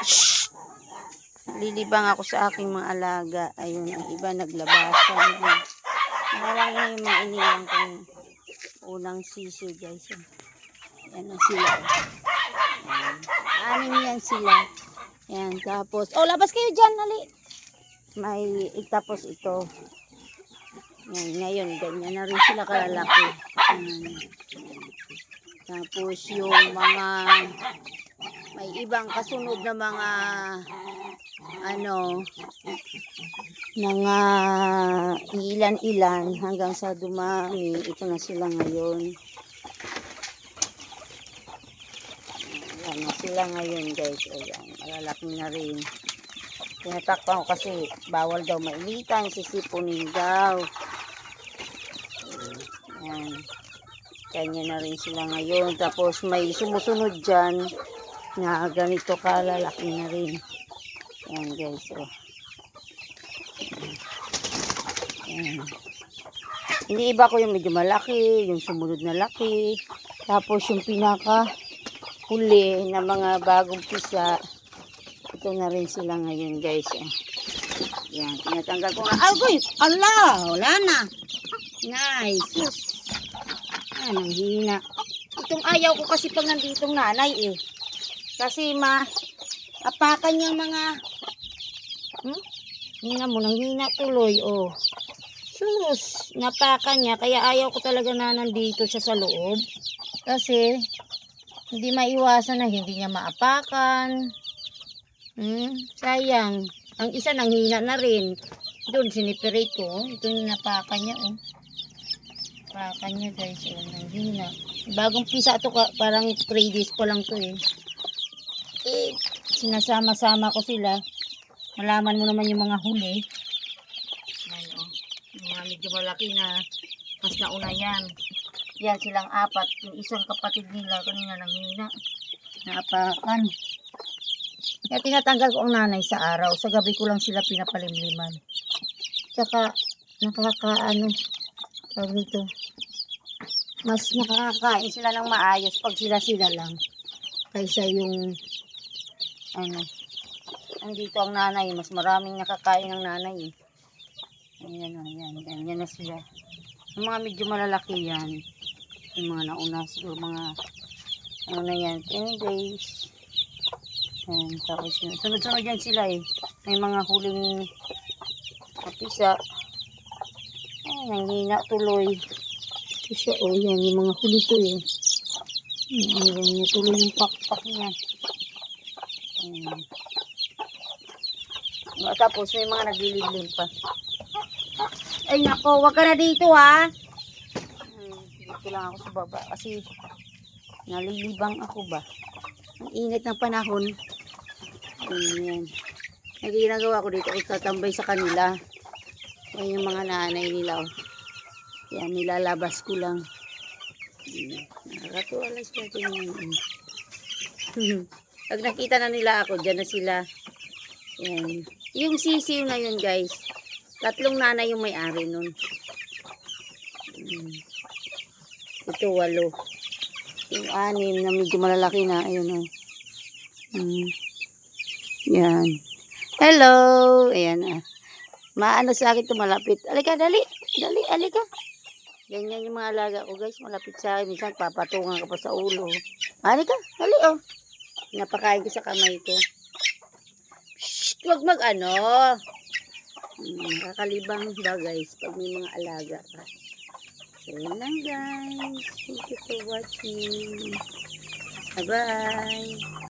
Shhh! Lilibang ako sa aking mga alaga. Ayun, ang iba naglabasan. Nakalaki na yung mga inilang kong unang sisi, guys. Yan na sila. Anim yan sila. Yan, tapos, oh, labas kayo dyan, ali. Tapos ito. Yan, ngayon, ganyan na rin sila kalalaki. Tapos yung mga, may ibang kasunod na mga, mga ilan-ilan hanggang sa dumami. Ito na sila ngayon. Ayan na sila ngayon, guys. Ayan, malalaki na rin. Tinatakpan ko kasi bawal daw mainitan, sisipunin daw. Ayan. Kanya na rin sila ngayon. Tapos may sumusunod dyan na ganito kalalaki na rin. Ayan, guys. Oh. Ayan. Hindi iba ko yung medyo malaki, yung sumunod na laki. Tapos yung pinaka huli na mga bagong pisa. Ito na rin sila ngayon, guys. Yan, tinatanggal ko na. Agoy! Allah! Wala na. Nice. Sus. Ang hina. Itong ayaw ko kasi pag nanditong nanay eh. Kasi apakan niya mga hina mo, nang hina tuloy. Oh. Sus. Napakan niya. Kaya ayaw ko talaga na nandito siya sa loob. Kasi hindi maiwasan na hindi niya maapakan. Sayang. Ang isa nanghina na rin. Doon siniperate ko. Ito yung napakan niya. Napakan niya, guys. Nanghina. Bagong pisa ito. Parang 3 days pa lang to eh. Sinasama-sama ko sila. Malaman mo naman yung mga huli. Ayan, yung mga medyo malaki na mas nauna yan. Yan silang 4. Yung isang kapatid nila kanina nanghina. Napakan. Kaya tinatanggal ko ang nanay sa araw. Sa gabi ko lang sila pinapalimliman. Tsaka tawag nito, mas nakakakain sila ng maayos pag sila lang. Kaysa yung andito ang nanay. Mas maraming nakakain ng nanay eh. Ayan na sila. Yung mga medyo malalaki yan. Yung mga nauna siguro mga na yan, 10 days. Ayan, tapos yun. Sunod-sunod yan sila eh. May mga huling kapisa. Ayan, nanghina tuloy. Kasi yan, yung mga huli ko eh. Ayan, natuloy yung pakpak niya. Ayan. Tapos may mga nagliliblim pa. Ay nako, wag ka na dito ha. Dito lang ako sa baba kasi nalilibang ako ba. Ang init ng panahon. Ayan. Ang ginagawa ko dito, tatambay sa kanila. Ayan yung mga nanay nila. Yan, nilalabas ko lang. Nakakatuwa lang sila. Pag nakita na nila ako, dyan na sila. Ayan. Yung sisiw na yun, guys. 3 nanay yung may-ari nun. Ito 8. Yung 6 na medyo malalaki na. Ayun o. Yan. Hello! Ayan maano sa akin ito malapit. Alika, dali. Dali, alika. Ganyan yung mga alaga ko, guys. Malapit sa akin. Minsan papatungan ka pa sa ulo. Alika, dali oh. Napakain ko sa kamay ko. Shhh! Wag nakakalibang ba, guys, pag may mga alaga ka. So, yun lang, guys. Thank you for watching. Bye-bye.